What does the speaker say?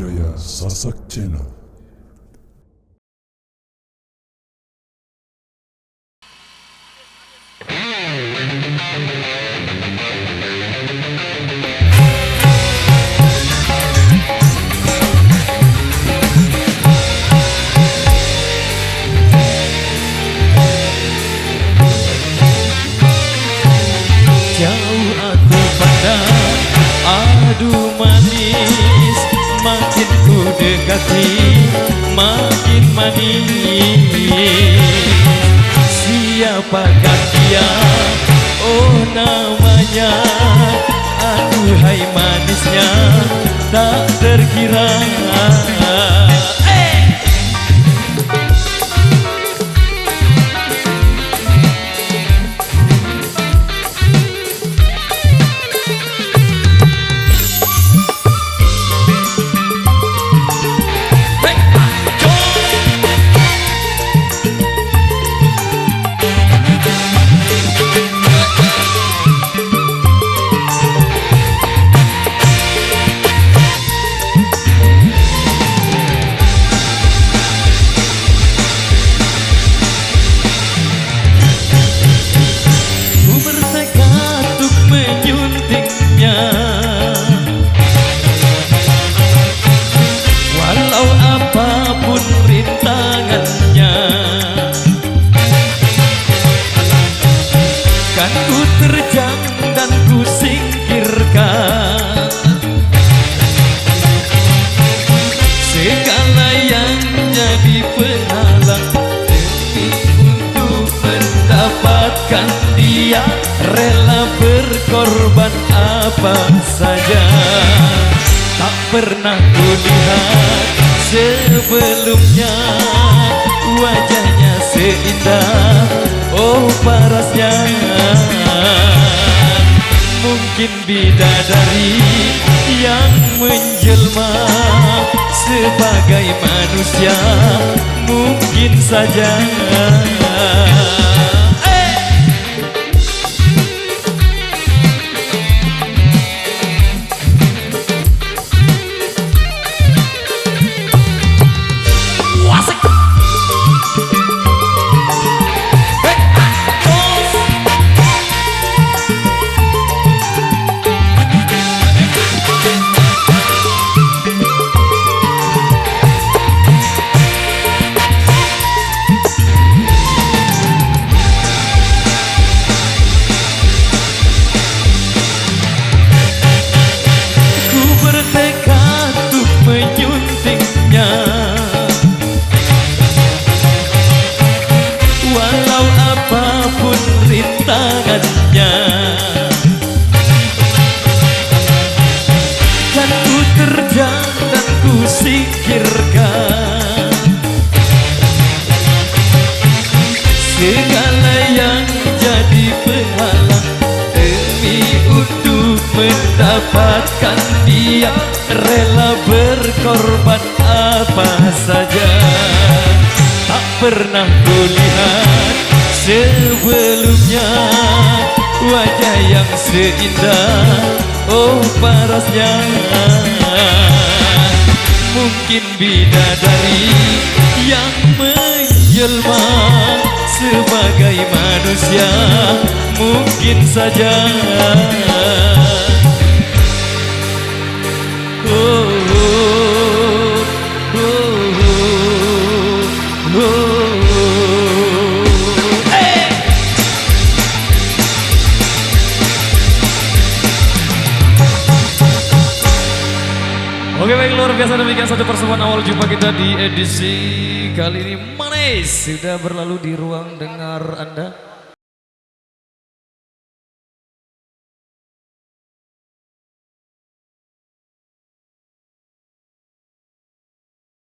budaya Sasak Channel. Jauh aku pandang, aduh manis, makin ku dekati, makin manis. Siapakah dia? Oh namanya, aduhai manisnya, tak terkira. Walau apapun rintangannya, kan ku terjang dan ku singkirkan segala yang jadi penghalang demi untuk mendapatkan dia. Rela berkorban apa saja. Tak pernah kulihat sebelumnya wajahnya seindah, oh parasnya. Mungkin bidadari yang menjelma sebagai manusia, mungkin saja. Walau apapun rintangannya, kan ku terjang dan ku singkirkan segala yang jadi penghalang demi untuk mendapatkan dia. Rela berkorban apa saja. Tak pernah kulihat sebelumnya wajah yang seindah, oh parasnya. Mungkin bidadari yang menjelma sebagai manusia, mungkin saja. Oke baik, luar biasa, demikian satu persembahan awal jumpa kita di edisi kali ini. Manis sudah berlalu di ruang dengar Anda.